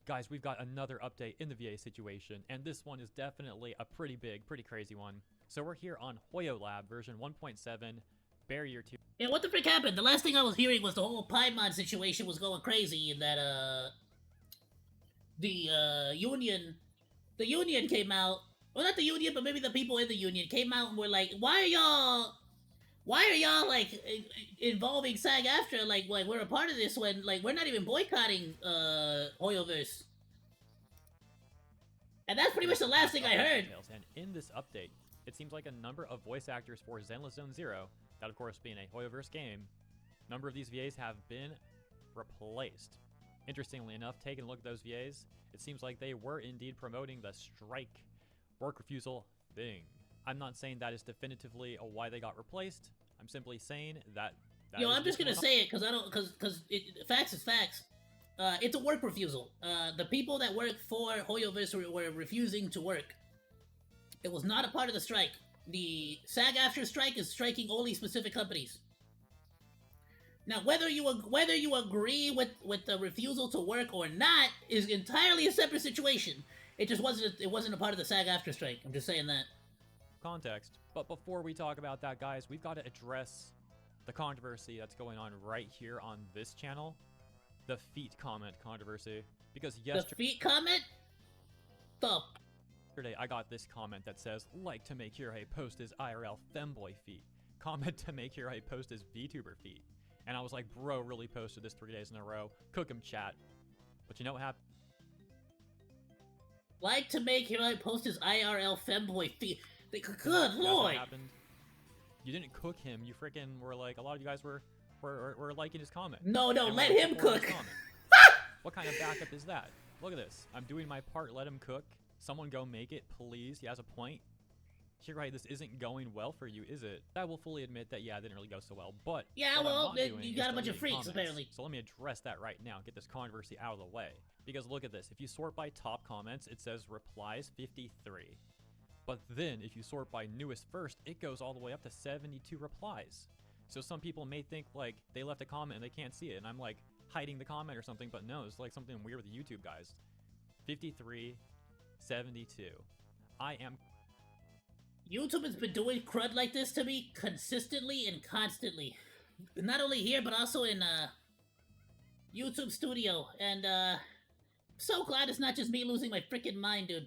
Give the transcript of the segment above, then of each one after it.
Guys, we've got another update in the VA situation, and this one is definitely a pretty big, pretty crazy one. So we're here on Hoyo Lab version 1.7, Barrier 2. Yeah, what the frick happened? The last thing I was hearing was the whole Pygmy situation was going crazy, and that the union came out. Well, not the union, but maybe the people in the union came out and were like, why are y'all like involving Sag-Aftra like we're a part of this when like we're not even boycotting Hoyoverse." And that's pretty much the last thing I heard. And in this update, it seems like a number of voice actors for Zenless Zone Zero, that of course being a Hoyoverse game, number of these VAs have been replaced. Interestingly enough, taking a look at those VAs, it seems like they were indeed promoting the strike work refusal thing. I'm not saying that is definitively why they got replaced. I'm simply saying that. Yo, I'm just gonna say it because facts is facts. It's a work refusal. The people that work for Hoyoverse were refusing to work. It was not a part of the strike. The SAG-Aftra strike is striking only specific companies. Now, whether you agree with the refusal to work or not is entirely a separate situation. It just wasn't a part of the SAG-Aftra strike. I'm just saying that. Context. But before we talk about that, guys, we've got to address the controversy that's going on right here on this channel. The feet comment controversy. Because yesterday... The feet comment? Yesterday, I got this comment that says, like to make Hirai post his IRL femboy feet. Comment to make Hirai post his VTuber feet. And I was like, bro really posted this 3 days in a row. Cook him, chat. But you know what happened? Like to make Hirai post his IRL femboy feet. Good lord! What happened? You didn't cook him. You freaking were like, a lot of you guys were liking his comment. No, let him cook. What kind of backup is that? Look at this. I'm doing my part. Let him cook. Someone go make it, please. He has a point. You're right, this isn't going well for you, is it? I will fully admit that, yeah, it didn't really go so well, but... Yeah, well, you got a bunch of freaks, apparently. So let me address that right now, get this controversy out of the way. Because look at this, if you sort by top comments, it says replies 53. But then, if you sort by newest first, it goes all the way up to 72 replies. So some people may think, like, they left a comment and they can't see it, and I'm, like, hiding the comment or something, but no, it's like something weird with YouTube, guys. 53, 72. I am... YouTube has been doing crud like this to me consistently and constantly. Not only here, but also in, YouTube Studio. And, so glad it's not just me losing my freaking mind, dude.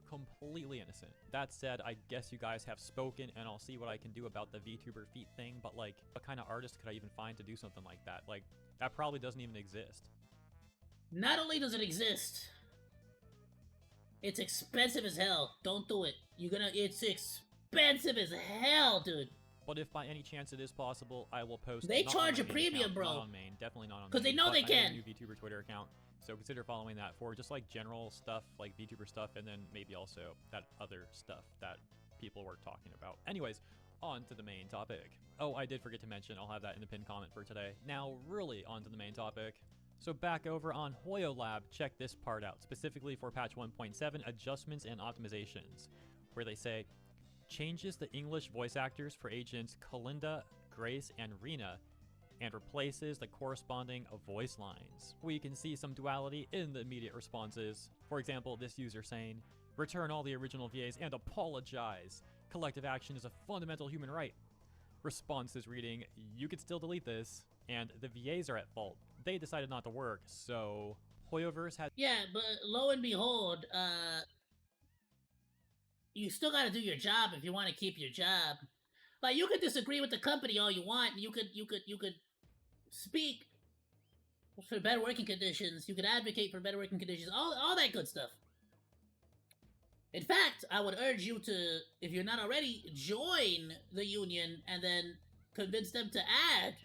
Completely innocent. That said, I guess you guys have spoken, and I'll see what I can do about the VTuber feet thing, but, like, what kind of artist could I even find to do something like that? Like, that probably doesn't even exist. Not only does it exist... It's expensive as hell. Don't do it. It's expensive as hell, dude. But if by any chance it is possible, I will post... They charge a premium, bro. Not on main, definitely not on main. Because they know they can. I have a new VTuber Twitter account, so consider following that for just like general stuff, like VTuber stuff, and then maybe also that other stuff that people were talking about. Anyways, on to the main topic. Oh, I did forget to mention, I'll have that in the pinned comment for today. Now, really on to the main topic. So back over on Hoyo Lab, check this part out, specifically for patch 1.7, adjustments and optimizations, where they say, changes the English voice actors for agents Kalinda, Grace, and Rena, and replaces the corresponding voice lines. We can see some duality in the immediate responses. For example, this user saying, return all the original VAs and apologize. Collective action is a fundamental human right. Responses reading, you could still delete this, and the VAs are at fault. They decided not to work, so Hoyoverse has... Yeah, but lo and behold, you still gotta do your job if you want to keep your job. Like, you could disagree with the company all you want. You could speak for better working conditions. You could advocate for better working conditions. All that good stuff. In fact, I would urge you to, if you're not already, join the union and then convince them to add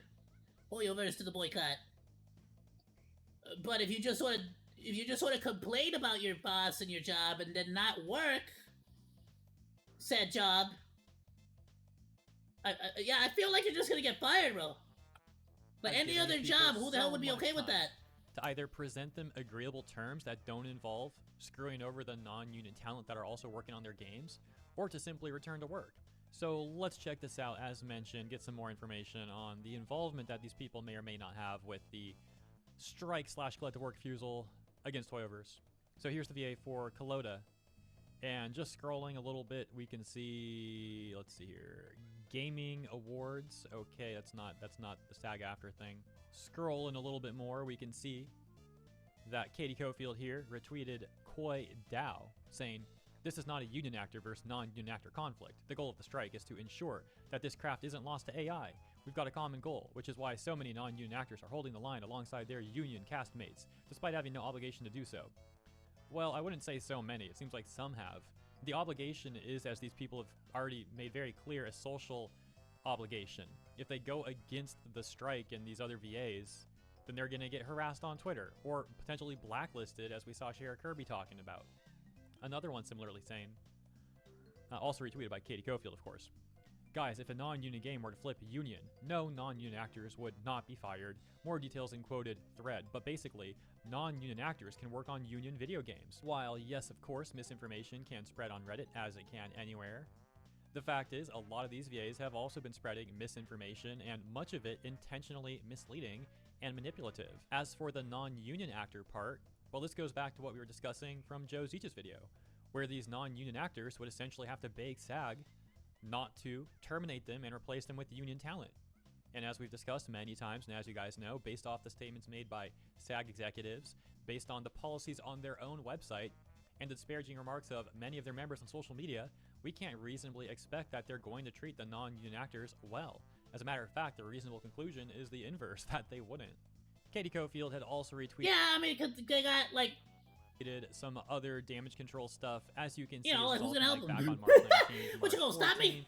Hoyoverse to the boycott. But if you just sort of complain about your boss and your job and then not work said job, I feel like you're just gonna get fired, bro. Like any other job, who the hell would be okay with that? To either present them agreeable terms that don't involve screwing over the non-union talent that are also working on their games, or to simply return to work. So let's check this out, as mentioned, get some more information on the involvement that these people may or may not have with the strike/collective work refusal against Hoyoverse. So here's the VA for Kalota. And just scrolling a little bit, we can see, let's see here, gaming awards. Okay, that's not the Sag-Aftra thing. Scrolling a little bit more, we can see that Katie Cofield here retweeted Koi Dao saying, "This is not a union actor versus non-union actor conflict. The goal of the strike is to ensure that this craft isn't lost to AI. We've got a common goal, which is why so many non-union actors are holding the line alongside their union castmates, despite having no obligation to do so." Well, I wouldn't say so many. It seems like some have. The obligation is, as these people have already made very clear, a social obligation. If they go against the strike and these other VAs, then they're going to get harassed on Twitter or potentially blacklisted, as we saw Shara Kirby talking about. Another one similarly saying, also retweeted by Katie Cofield, of course, "Guys, if a non-union game were to flip union, no non-union actors would not be fired. More details in quoted thread, but basically, non-union actors can work on union video games. While yes, of course, misinformation can spread on Reddit as it can anywhere, the fact is a lot of these VAs have also been spreading misinformation, and much of it intentionally misleading and manipulative. As for the non-union actor part, well, this goes back to what we were discussing from Joe Zeech's video, where these non-union actors would essentially have to beg SAG not to terminate them and replace them with union talent. And as we've discussed many times, and as you guys know, based off the statements made by SAG executives, based on the policies on their own website, and the disparaging remarks of many of their members on social media, we can't reasonably expect that they're going to treat the non-union actors well. As a matter of fact, the reasonable conclusion is the inverse, that they wouldn't. Katie Cofield had also retweeted they got, like, some other damage control stuff. As you can see, like, who's gonna help them? back on March 19th, What, you gonna stop me?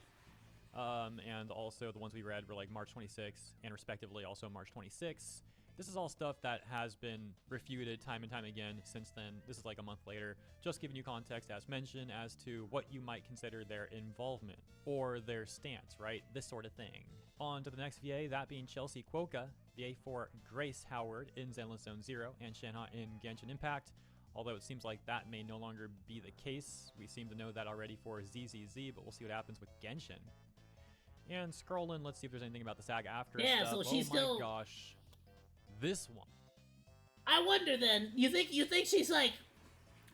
And also the ones we read were like March 26th and respectively also March 26th. This is all stuff that has been refuted time and time again since then. This is like a month later. Just giving you context as mentioned as to what you might consider their involvement or their stance, right? This sort of thing. On to the next VA, that being Chelsea Kwoka, VA for Grace Howard in Zenless Zone Zero and Shanha in Genshin Impact. Although it seems like that may no longer be the case. We seem to know that already for ZZZ, but we'll see what happens with Genshin. And scrolling, let's see if there's anything about the Sag-Aftra stuff. So she's still... Oh my gosh. This one. I wonder then, you think she's like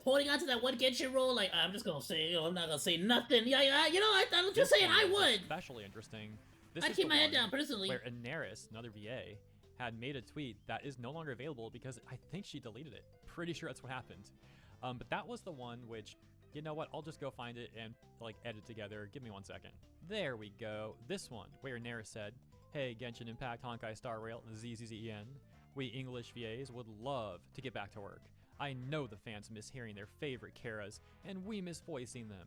holding on to that one Genshin role? Like, I'm just gonna say, I'm not gonna say nothing. I'm just saying I would. Especially interesting. I'd keep my head down personally. Where Inaris, another VA, had made a tweet that is no longer available because I think she deleted it. Pretty sure that's what happened. But that was the one which, you know what, I'll just go find it and like edit together. Give me 1 second. There we go. This one, where Inaris said, "Hey, Genshin Impact, Honkai Star Rail, ZZZEN. We English VAs would love to get back to work. I know the fans miss hearing their favorite Karas, and we miss voicing them.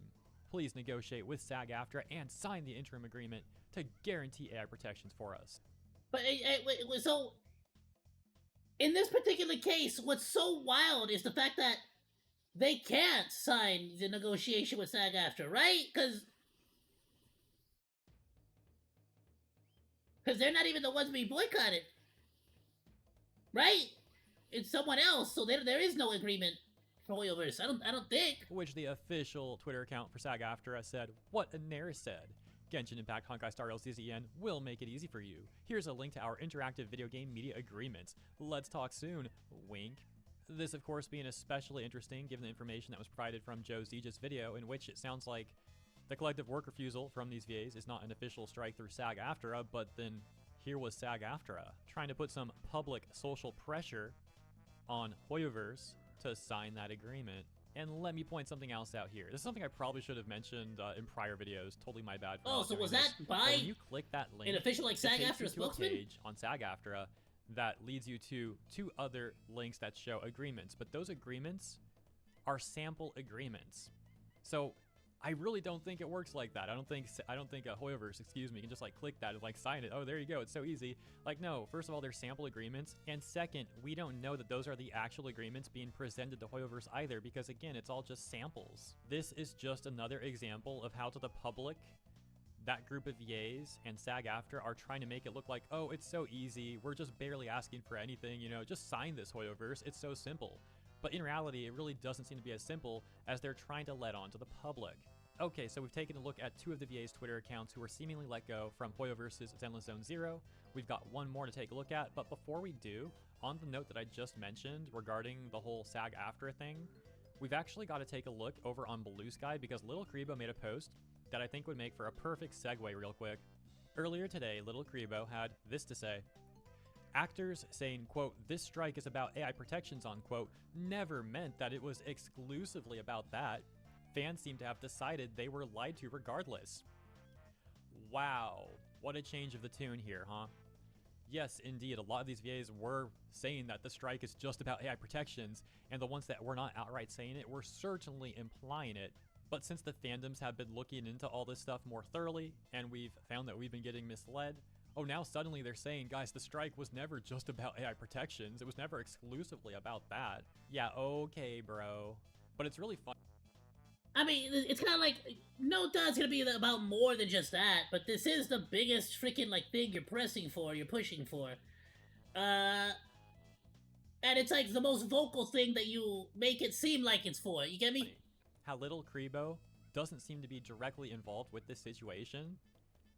Please negotiate with Sag-Aftra and sign the interim agreement to guarantee AI protections for us." But so, in this particular case, what's so wild is the fact that they can't sign the negotiation with Sag-Aftra, right? Because they're not even the ones being boycotted. Right? It's someone else, so there is no agreement for Hoyoverse. I don't think. Which the official Twitter account for Sag-Aftra said, what Inaris said. Genshin Impact Honkai Star Rail ZZN will make it easy for you. Here's a link to our interactive video game media agreements. Let's talk soon. Wink. This, of course, being especially interesting given the information that was provided from Joe Zeech's video, in which it sounds like the collective work refusal from these VAs is not an official strike through Sag-Aftra, but then here was Sag-Aftra trying to put some public social pressure on Hoyoverse to sign that agreement. And let me point something else out here. This is something I probably should have mentioned in prior videos. Totally my bad. For so was that by when you click that link, an official like Sag-Aftra spokesman? Page on Sag-Aftra that leads you to 2 other links that show agreements, but those agreements are sample agreements. So I really don't think it works like that. I don't think a Hoyoverse, can just like click that and like sign it. Oh, there you go. It's so easy. Like, no, first of all, they're sample agreements. And second, we don't know that those are the actual agreements being presented to Hoyoverse either, because again, it's all just samples. This is just another example of how to the public, that group of VAs and Sag-Aftra are trying to make it look like, oh, it's so easy. We're just barely asking for anything, just sign this Hoyoverse. It's so simple. But in reality, it really doesn't seem to be as simple as they're trying to let on to the public. Okay, so we've taken a look at 2 of the VA's Twitter accounts who were seemingly let go from Hoyoverse's Zenless Zone Zero. We've got one more to take a look at, but before we do, on the note that I just mentioned regarding the whole Sag-Aftra thing, we've actually got to take a look over on Blue Sky because Little Kribo made a post that I think would make for a perfect segue real quick. Earlier today, Little Kribo had this to say. Actors saying, quote, this strike is about AI protections, unquote, never meant that it was exclusively about that. Fans seem to have decided they were lied to regardless. Wow, what a change of the tune here, huh? Yes, indeed, a lot of these VAs were saying that the strike is just about AI protections, and the ones that were not outright saying it were certainly implying it. But since the fandoms have been looking into all this stuff more thoroughly, and we've found that we've been getting misled, oh, now suddenly they're saying, guys, the strike was never just about AI protections. It was never exclusively about that. Yeah, okay, bro. But it's really fun. I mean, it's kind of like, no doubt it's gonna be about more than just that, but this is the biggest freaking, like, thing you're pushing for. And it's, like, the most vocal thing that you make it seem like it's for, you get me? How Little Kribo doesn't seem to be directly involved with this situation.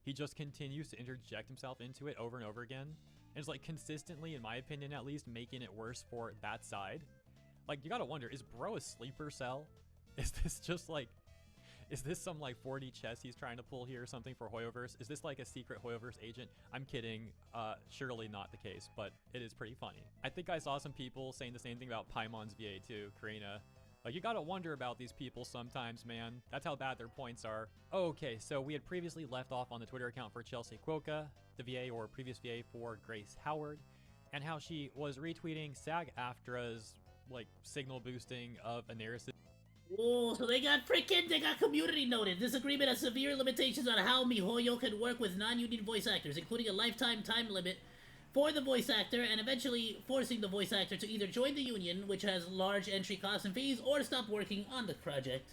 He just continues to interject himself into it over and over again, and is, like, consistently, in my opinion at least, making it worse for that side. Like, you gotta wonder, is bro a sleeper cell? Is this just like, is this some like 4D chess he's trying to pull here or something for Hoyoverse? Is this like a secret Hoyoverse agent? I'm kidding, surely not the case, but it is pretty funny. I think I saw some people saying the same thing about Paimon's VA too, Karina. Like, you gotta wonder about these people sometimes, man. That's how bad their points are. Okay, so we had previously left off on the Twitter account for Chelsea Quokka, the VA or previous VA for Grace Howard, and how she was retweeting Sag-Aftra's like signal boosting of Anaris. Oh, so they got community noted. This agreement has severe limitations on how MiHoYo can work with non-union voice actors, including a lifetime time limit for the voice actor, and eventually forcing the voice actor to either join the union, which has large entry costs and fees, or stop working on the project.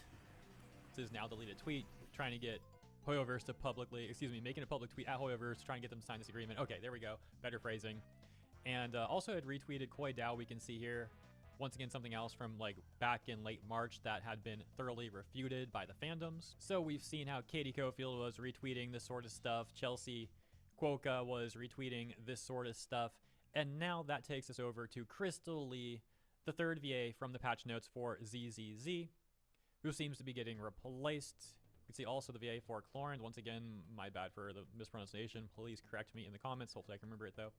This is now deleted tweet, trying to get Hoyoverse to making a public tweet at Hoyoverse, trying to get them to sign this agreement. Okay, there we go. Better phrasing. And also had retweeted Koi Dao, we can see here. Once again, something else from like back in late March that had been thoroughly refuted by the fandoms. So we've seen how Katie Cofield was retweeting this sort of stuff. Chelsea Quokka was retweeting this sort of stuff. And now that takes us over to Crystal Lee, the third VA from the patch notes for ZZZ, who seems to be getting replaced. You can see also the VA for Chlorine. Once again, my bad for the mispronunciation. Please correct me in the comments. Hopefully I can remember it though.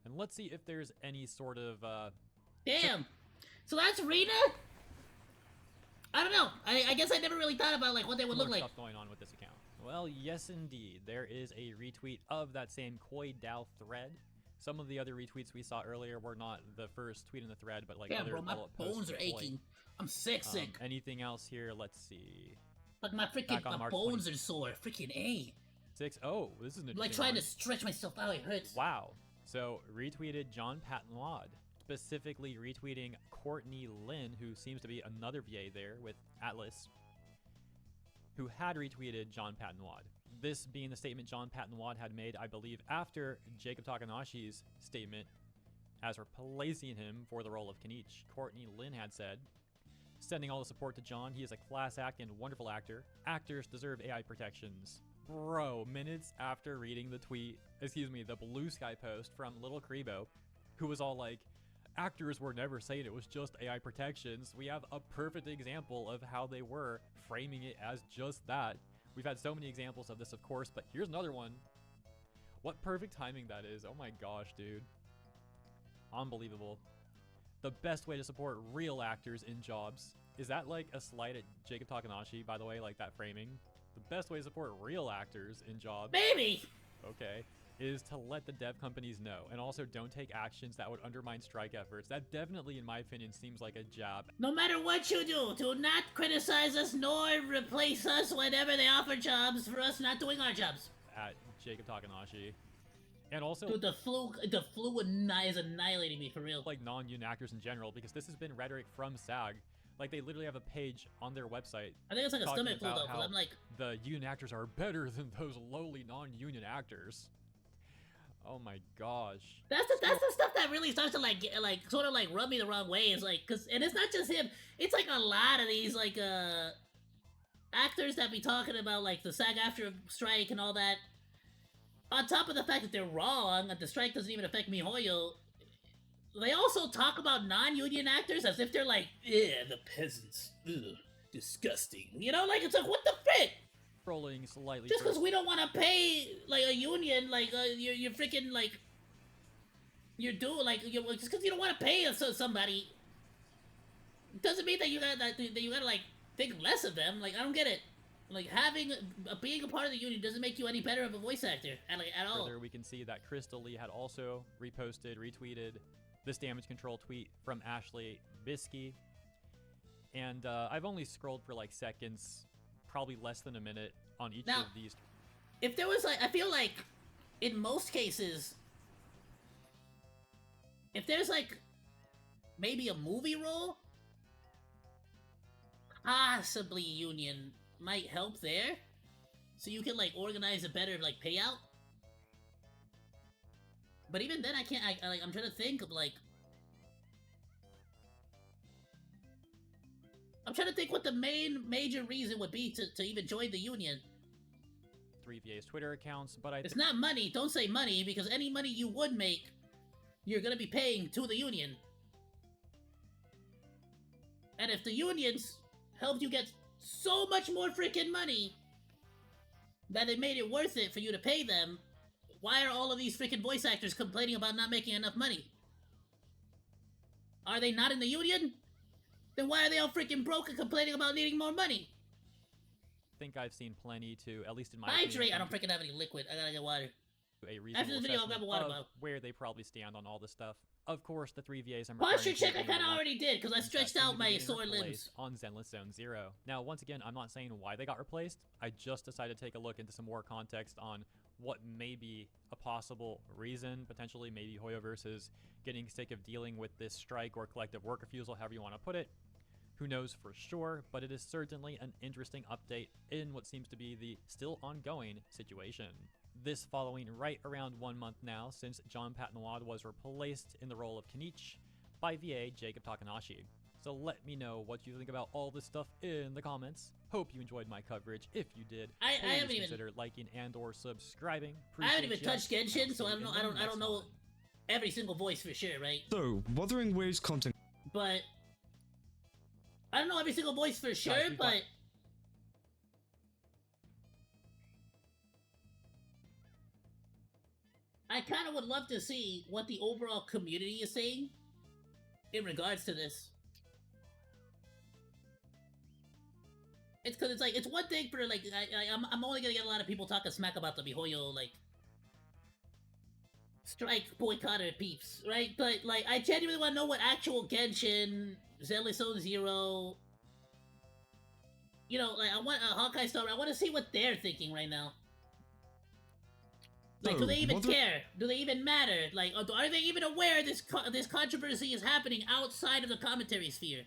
And let's see if there's any sort of Damn. So that's Rena? I don't know. I guess I never really thought about like what they would look like. Stuff going on with this account. Well, yes indeed. There is a retweet of that same Koi Dao thread. Some of the other retweets we saw earlier were not the first tweet in the thread, but like other bro, my bones are aching. I'm sick. Anything else here? Let's see. Like my freaking bones are sore. Freaking A. 6. Oh, this is an like trying to stretch myself out. It hurts. Wow. So retweeted John Patton-Wad. Specifically retweeting Courtney Lynn, who seems to be another VA there with Atlas, who had retweeted John Patton-Wad. This being the statement John Patton-Wad had made, I believe, after Jacob Takanashi's statement as replacing him for the role of Kenichi. Courtney Lynn had said, sending all the support to John. He is a class act and wonderful actor. Actors deserve AI protections. Bro, minutes after reading the Blue Sky post from Little Kribo, who was all like, actors were never saying it was just AI protections. We have a perfect example of how they were framing it as just that. We've had so many examples of this, of course, but here's another one. What perfect timing that is. Oh my gosh, dude. Unbelievable. The best way to support real actors in jobs. Is that like a slight at Jacob Takanashi, by the way, like that framing? The best way to support real actors in jobs. Baby! Okay. Is to let the dev companies know, and also don't take actions that would undermine strike efforts. That definitely, in my opinion, seems like a jab. No matter what you do not criticize us nor replace us whenever they offer jobs for us not doing our jobs. At Jacob Takanashi. And also, dude, the flu is annihilating me for real. Like non-union actors in general, because this has been rhetoric from SAG. Like, they literally have a page on their website. I think it's like a stomach flu though, because I'm like, the union actors are better than those lowly non-union actors. Oh my gosh. That's the stuff that really starts to like sort of like rub me the wrong way. Is like, and it's not just him. It's like a lot of these like actors that be talking about like the SAG-Aftra strike and all that. On top of the fact that they're wrong, that the strike doesn't even affect MiHoYo. they also talk about non-union actors as if they're like, yeah, the peasants, ugh, disgusting. You know, like, it's like, what the frick? Scrolling slightly. Just because we don't want to pay like a union, like you're freaking like you're doing like just because you don't want to pay somebody doesn't mean that you gotta like think less of them. Like, I don't get it. Like, being a part of the union doesn't make you any better of a voice actor at all. Further, we can see that Crystal Lee had also retweeted this damage control tweet from Ashley Bisky, and I've only scrolled for like seconds, probably less than a minute on each of these. If there was like, I feel like in most cases, if there's like maybe a movie role, possibly union might help there, so you can like organize a better like payout. But even then, I can't. I'm trying to think of like. I'm trying to think what the major reason would be to even join the union. 3VA's Twitter accounts, but it's not money. Don't say money, because any money you would make, you're gonna be paying to the union. And if the unions helped you get so much more freaking money that it made it worth it for you to pay them, why are all of these freaking voice actors complaining about not making enough money? Are they not in the union? Then why are they all freaking broke and complaining about needing more money? I think I've seen plenty to, at least in my hydrate. I don't freaking have any liquid. I gotta get water. After the video, I'll grab a water bottle. Where they probably stand on all this stuff. Of course, the 3VAs I'm posture check I kind of already did, because I stretched out my sore limbs. On Zenless Zone 0. Now, once again, I'm not saying why they got replaced. I just decided to take a look into some more context on what may be a possible reason. Potentially, maybe Hoyoverse is getting sick of dealing with this strike or collective work refusal, however you want to put it. Who knows for sure, but it is certainly an interesting update in what seems to be the still ongoing situation. This following right around 1 month now since John Patnoid was replaced in the role of Kenichi by VA Jacob Takanashi. So let me know what you think about all this stuff in the comments. Hope you enjoyed my coverage. If you did, I haven't even consider liking and/or subscribing. I haven't even touched Genshin, so I don't know every single voice for sure, right? So, Wuthering Waves content. But I don't know every single voice for sure, but I kind of would love to see what the overall community is saying in regards to this. It's because it's like, it's one thing for like, I'm only gonna get a lot of people talking smack about the MiHoYo like strike boycotter peeps, right? But like, I genuinely want to know what actual Genshin, Zenless Zone 0, you know, like I want a Honkai Star. I want to see what they're thinking right now. Like, do they even care? Do they even matter? Like, are they even aware this controversy is happening outside of the commentary sphere?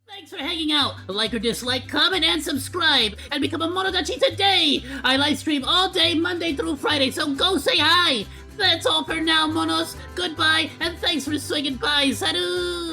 Thanks for hanging out. Like or dislike, comment, and subscribe, and become a Monodachi today! I live stream all day, Monday through Friday, so go say hi! That's all for now, Monos. Goodbye, and thanks for swinging by. Salut!